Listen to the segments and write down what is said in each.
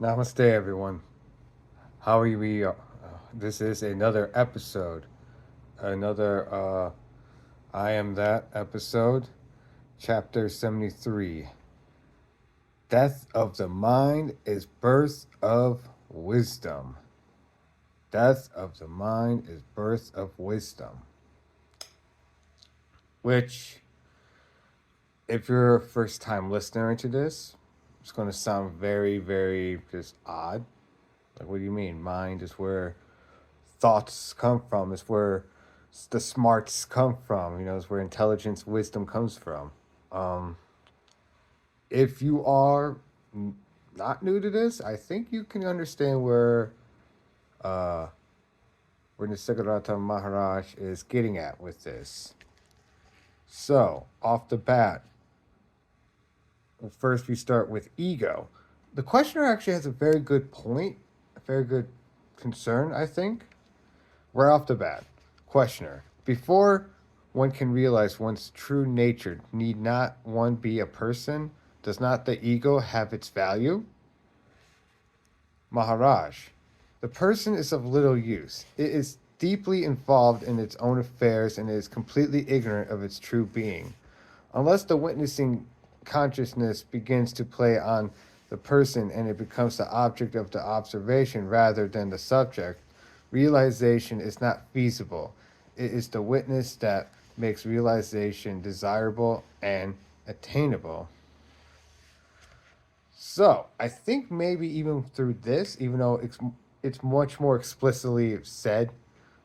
Namaste, everyone. How are we? This is another episode, another I Am That episode, chapter 73. Death of the mind is birth of wisdom. Death of the mind is birth of wisdom. Which, if you're a first time listener to this, it's going to sound very, very just odd. Like, what do you mean? Mind is where thoughts come from. It's where the smarts come from. It's where intelligence, wisdom comes from. Um, if you are not new to this, I think you can understand uh, where Nisargadatta Maharaj is getting at with this. So, off the bat, first we start with ego. The questioner actually has a very good point, a very good concern, I think. Right off the bat, questioner. Before one can realize one's true nature, need not one be a person? Does not the ego have its value? Maharaj. The person is of little use. It is deeply involved in its own affairs and is completely ignorant of its true being. Unless the witnessing consciousness begins to play on the person and it becomes the object of the observation rather than the subject, realization is not feasible. It is the witness that makes realization desirable and attainable. So, I think maybe even through this, even though it's much more explicitly said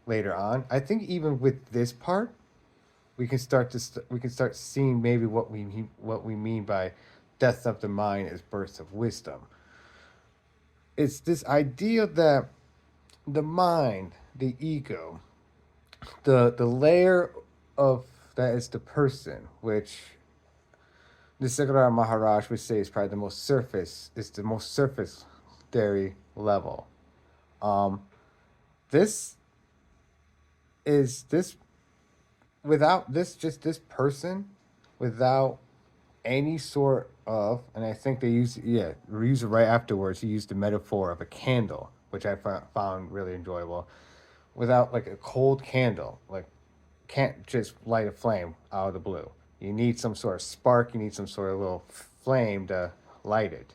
later on, I think even with this part, we can start seeing maybe what we mean by death of the mind is birth of wisdom. It's this idea that the mind, the ego, the layer of that is the person, which Nisargadatta Maharaj would say is probably the most surface dairy level. Um, this is this without this just this person, without any sort of, and I think they use it right afterwards. He used the metaphor of a candle, which I found really enjoyable. Without like a cold candle, like can't just light a flame out of the blue. You need some sort of spark. You need some sort of little flame to light it,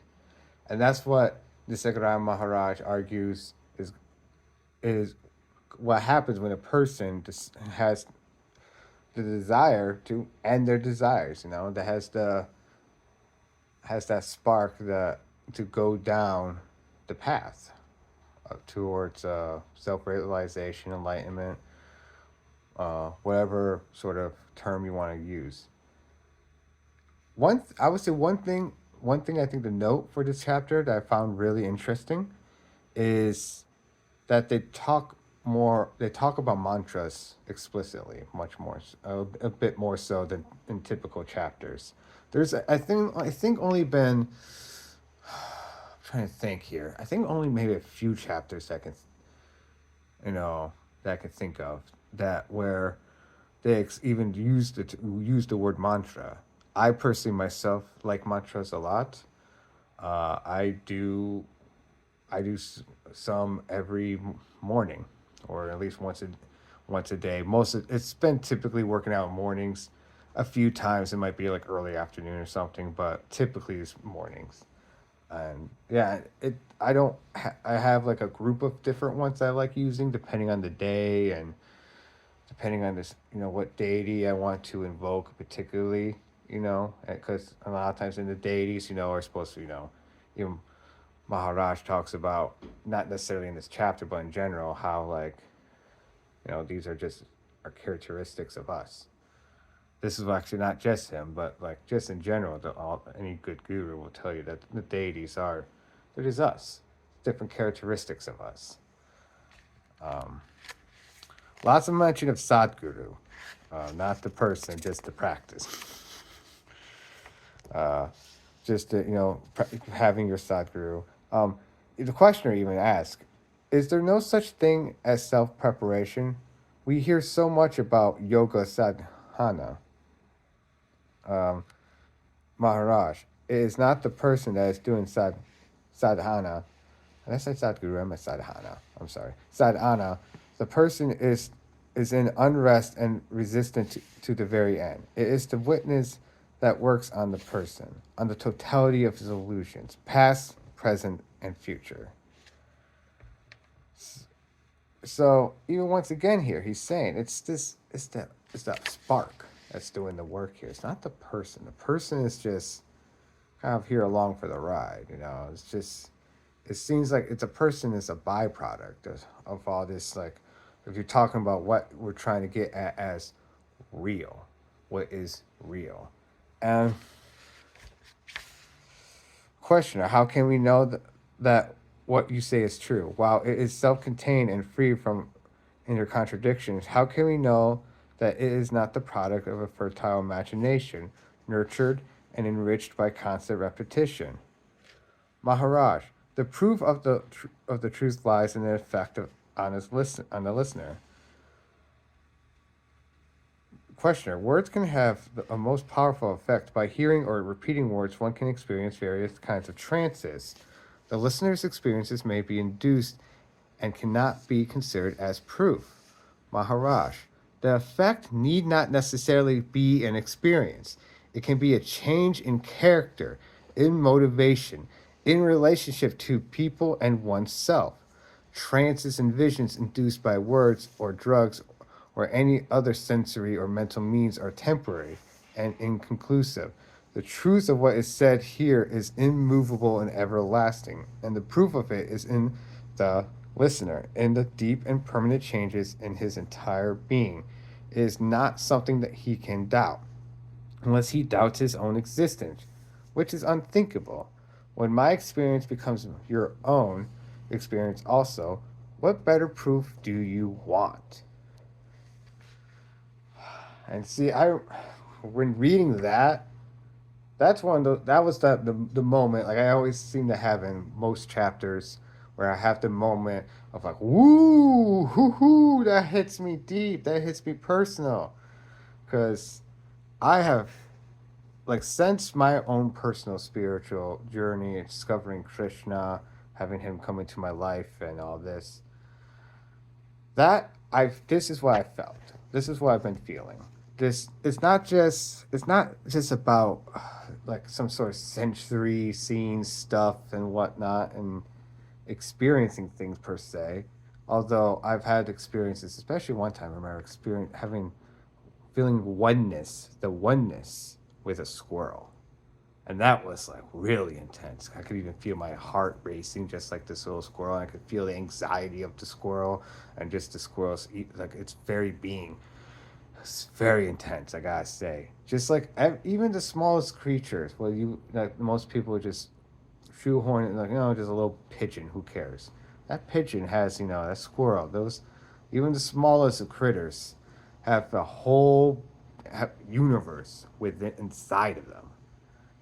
and that's what the Nisargadatta Maharaj argues is what happens when a person has the desire to end their desires. That has that spark that to go down the path towards self realization, enlightenment, whatever sort of term you want to use. I would say one thing I think the note for this chapter that I found really interesting is that they talk about mantras explicitly, much more a bit more so than in typical chapters. There's I think only been I'm trying to think here. I think only maybe a few chapters you know that I can think of that where they even use the word mantra. I personally myself like mantras a lot. I do some every morning, or at least once a day. It's been typically working out mornings. A few times it might be like early afternoon or something, but typically it's mornings. And yeah, I have like a group of different ones I like using depending on the day and depending on this, what deity I want to invoke particularly, because a lot of times in the deities, are supposed to, even Maharaj talks about, not necessarily in this chapter, but in general, how like, these are just are characteristics of us. This is actually not just him, but like just in general, any good guru will tell you that the deities are, they're just us, different characteristics of us. Um, Lots of mention of Sadguru, not the person, just the practice. Uh, just to, having your Sadguru. The questioner even asks, is there no such thing as self preparation? We hear so much about yoga sadhana. Um, Maharaj, it is not the person that is doing sadhana. Did I say Sadhguru? I meant sadhana. I'm sorry. Sadhana. The person is in unrest and resistant to the very end. It is the witness that works on the person, on the totality of his illusions, past, present, and future. So even once again here, he's saying it's that spark that's doing the work here. It's not the person. The person is just kind of here along for the ride. It's just, it seems like it's a person is a byproduct of all this. Like, if you're talking about what we're trying to get at as real, what is real, and questioner, how can we know that what you say is true? While it is self-contained and free from inner contradictions, how can we know that it is not the product of a fertile imagination, nurtured and enriched by constant repetition? Maharaj, the proof of the truth lies in the effect on the listener. Questioner, words can have a most powerful effect. By hearing or repeating words, one can experience various kinds of trances. The listener's experiences may be induced and cannot be considered as proof. Maharaj, the effect need not necessarily be an experience. It can be a change in character, in motivation, in relationship to people and oneself. Trances and visions induced by words or drugs or any other sensory or mental means are temporary and inconclusive. The truth of what is said here is immovable and everlasting, and the proof of it is in the listener, in the deep and permanent changes in his entire being. It is not something that he can doubt, unless he doubts his own existence, which is unthinkable. When my experience becomes your own experience also, what better proof do you want? And see, when reading that, that's that was the moment, like I always seem to have in most chapters, where I have the moment of like, woo, hoo hoo, that hits me deep, that hits me personal, because I have, like, since my own personal spiritual journey, discovering Krishna, having him come into my life and all this, this is what I felt. This is what I've been feeling. It's not just about like some sort of sensory seeing stuff and whatnot and experiencing things per se. Although I've had experiences, especially one time I remember feeling the oneness with a squirrel. And that was like really intense. I could even feel my heart racing just like this little squirrel. I could feel the anxiety of the squirrel and just the squirrel's like its very being. It's very intense, I gotta say. Just like even the smallest creatures, well, most people would just shoehorn it like, just a little pigeon. Who cares? That pigeon has, that squirrel. Even the smallest of critters have a whole universe inside of them.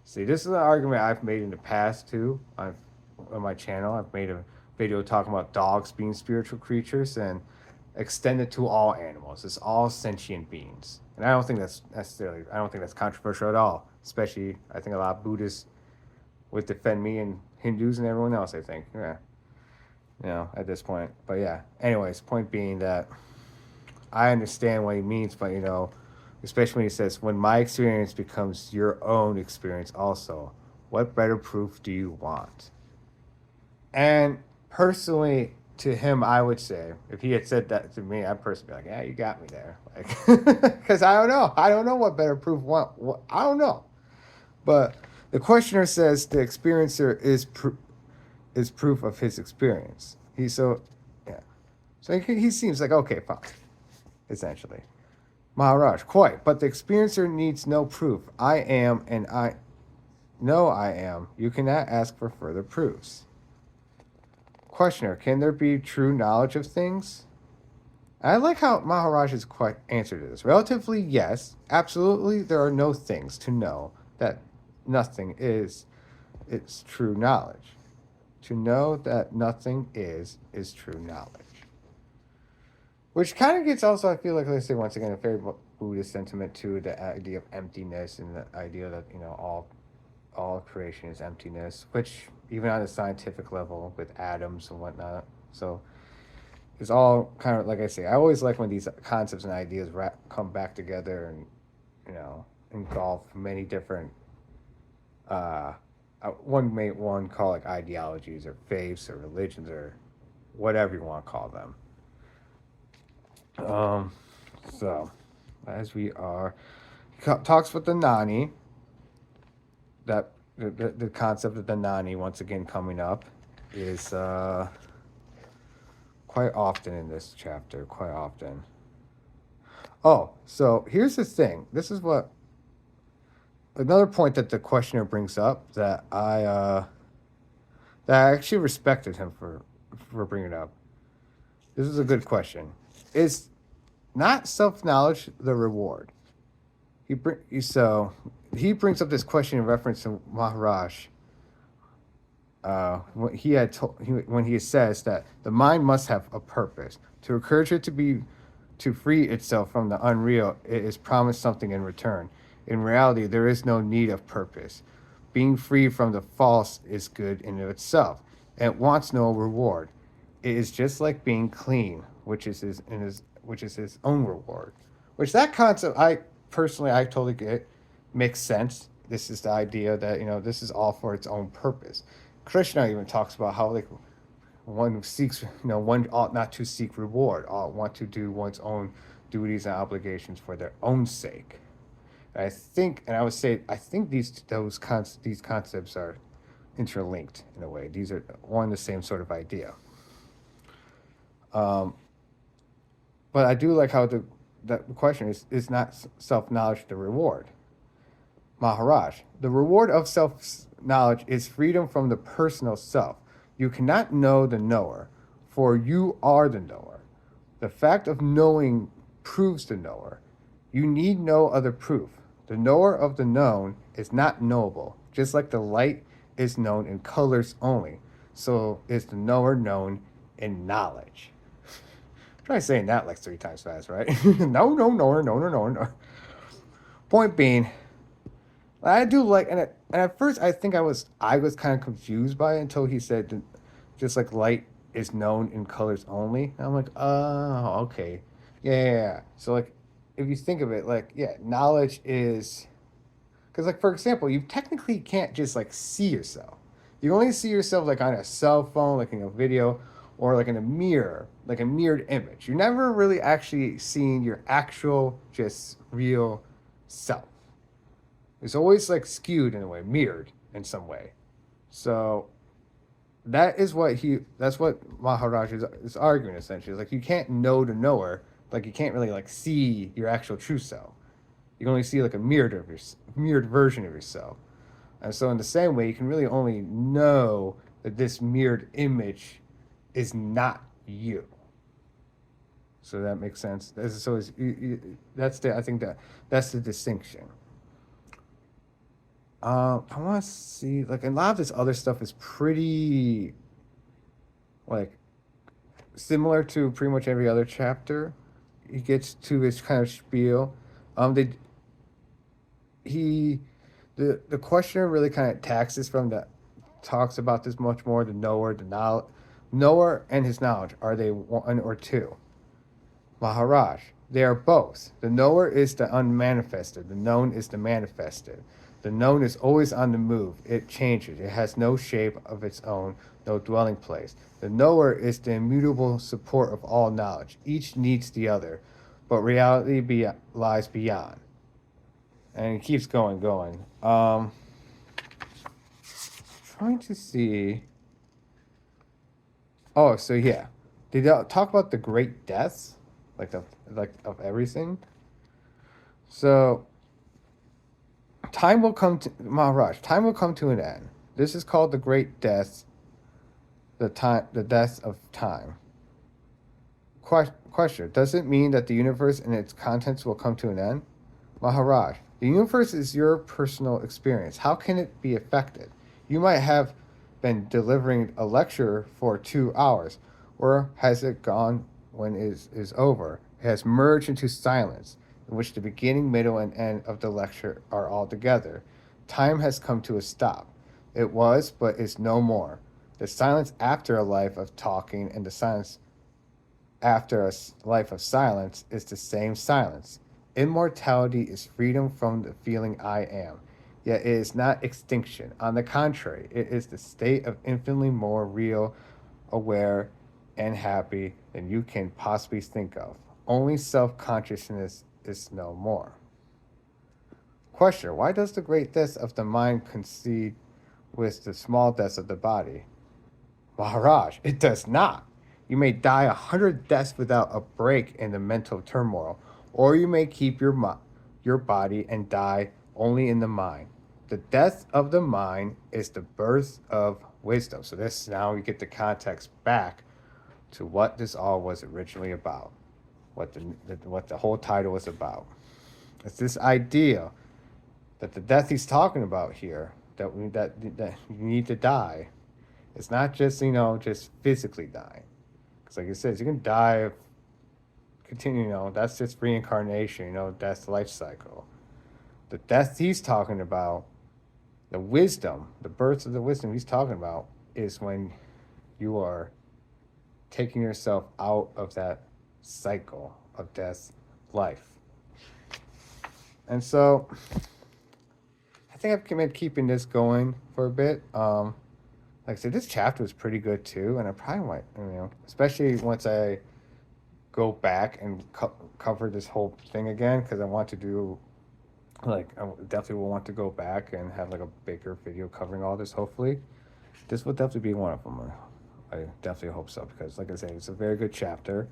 See, this is an argument I've made in the past too. On my channel, I've made a video talking about dogs being spiritual creatures and extended to all animals. It's all sentient beings, and I don't think that's controversial at all. Especially, I think a lot of Buddhists would defend me, and Hindus and everyone else. I think, yeah, at this point. But yeah, anyways, point being that I understand what he means, but especially when he says, when my experience becomes your own experience also, what better proof do you want? And personally, to him, I would say, if he had said that to me, I'd personally be like, yeah, you got me there. Like, because I don't know what better proof want. I don't know. But the questioner says the experiencer is proof of his experience. So he seems like, okay, fine, essentially. Maharaj, quite, but the experiencer needs no proof. I am, and I know I am. You cannot ask for further proofs. Questioner, can there be true knowledge of things? I like how Maharaj's answer to this. Relatively, yes. Absolutely, there are no things to know that nothing is true knowledge. To know that nothing is true knowledge. Which kind of gets also, I feel like I say once again, a very Buddhist sentiment to the idea of emptiness and the idea that all creation is emptiness. Which even on a scientific level with atoms and whatnot. So it's all kind of like I say. I always like when these concepts and ideas come back together and engulf many different. Uh, one call like ideologies or faiths or religions or whatever you want to call them. Um, so as we are talks with the Nani, that the concept of the Nani once again coming up is quite often in this chapter, quite often. Oh, so here's the thing. This is what another point that the questioner brings up that I actually respected him for bringing up. This is a good question. Is not self knowledge the reward? He brings up this question in reference to Maharaj. When he says that the mind must have a purpose to encourage it to free itself from the unreal, it is promised something in return. In reality, there is no need of purpose. Being free from the false is good in itself, and it wants no reward. It is just like being clean, which is his own reward. Which that concept, I totally get, makes sense. This is the idea that this is all for its own purpose. Krishna even talks about how like one seeks, one ought not to seek reward, ought want to do one's own duties and obligations for their own sake. And I would say, I think these concepts are interlinked in a way. These are one and the same sort of idea. Um, but I do like how the question is not self knowledge the reward. Maharaj, the reward of self knowledge is freedom from the personal self. You cannot know the knower, for you are the knower. The fact of knowing proves the knower. You need no other proof. The knower of the known is not knowable, just like the light is known in colors only. So is the knower known in knowledge. Try saying that like 3 times fast, right? No. Point being, I do like, and at first I think I was kind of confused by it until he said, just like light is known in colors only. And I'm like, oh, okay, yeah. So like, if you think of it, like, yeah, knowledge is, because like for example, you technically can't just like see yourself. You only see yourself like on a cell phone, like in a video, or like in a mirror, like a mirrored image. You're never really actually seeing your actual, just real self. It's always like skewed in a way, mirrored in some way. So that's what Maharaj is arguing essentially. It's like you can't know the knower, like you can't really like see your actual true self. You can only see like a mirrored version of yourself. And so in the same way, you can really only know that this mirrored image is not you. So that makes sense. I think that's the distinction. I want to see like a lot of this other stuff is pretty like similar to pretty much every other chapter. He gets to his kind of spiel. They he the questioner really kind of taxes from the talks about this much more. The knower and his knowledge, are they one or two? Maharaj, they are both. The knower is the unmanifested, the known is the manifested. The known is always on the move. It changes. It has no shape of its own, no dwelling place. The knower is the immutable support of all knowledge. Each needs the other, but reality lies beyond. And it keeps going. Trying to see. Oh, so yeah, did they talk about the great deaths, like of everything? So time will come to Maharaj. Time will come to an end. This is called the great death. The death of time. Question: does it mean that the universe and its contents will come to an end? Maharaj, the universe is your personal experience. How can it be affected? You might have been delivering a lecture for 2 hours, or has it gone when it is over? It has merged into silence, in which the beginning, middle, and end of the lecture are all together. Time has come to a stop. It was, but is no more. The silence after a life of talking and the silence after a life of silence is the same silence. Immortality is freedom from the feeling I am. Yet it is not extinction. On the contrary, it is the state of infinitely more real, aware, and happy than you can possibly think of. Only self consciousness is no more. Question: why does the great death of the mind coincide with the small deaths of the body? Maharaj, it does not. You may die 100 deaths without a break in the mental turmoil, or you may keep your body and die only in the mind. The death of the mind is the birth of wisdom. So this now we get the context back to what this all was originally about, what the whole title was about. It's this idea that the death he's talking about here, that you need to die. It's not just just physically dying, because like it says, you can die of continue. That's just reincarnation. That's the life cycle. The death he's talking about, the wisdom, the birth of the wisdom he's talking about, is when you are taking yourself out of that cycle of death, life. And so, I think I've been keeping this going for a bit. Like I said, this chapter was pretty good too, and I probably might, especially once I go back and cover this whole thing again, because I want to do, like, I definitely will want to go back and have like a bigger video covering all this. Hopefully, this will definitely be one of them. I definitely hope so, because like I said, it's a very good chapter,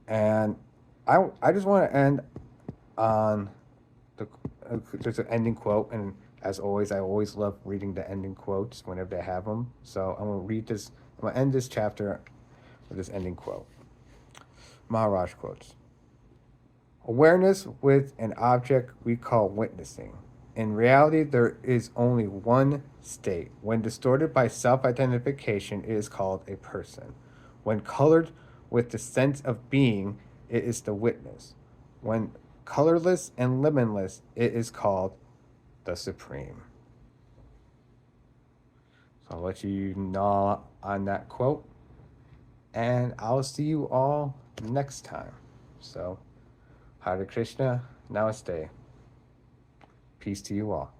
and I just want to end on the there's an ending quote, and as always, I always love reading the ending quotes whenever they have them. So I'm gonna read this. I'm gonna end this chapter with this ending quote. Maharaj quotes: "Awareness with an object we call witnessing. In reality, there is only one state. When distorted by self-identification, it is called a person. When colored with the sense of being, it is the witness. When colorless and limitless, it is called the Supreme." So I'll let you gnaw on that quote, and I'll see you all next time. So, Hare Krishna, Namaste. Peace to you all.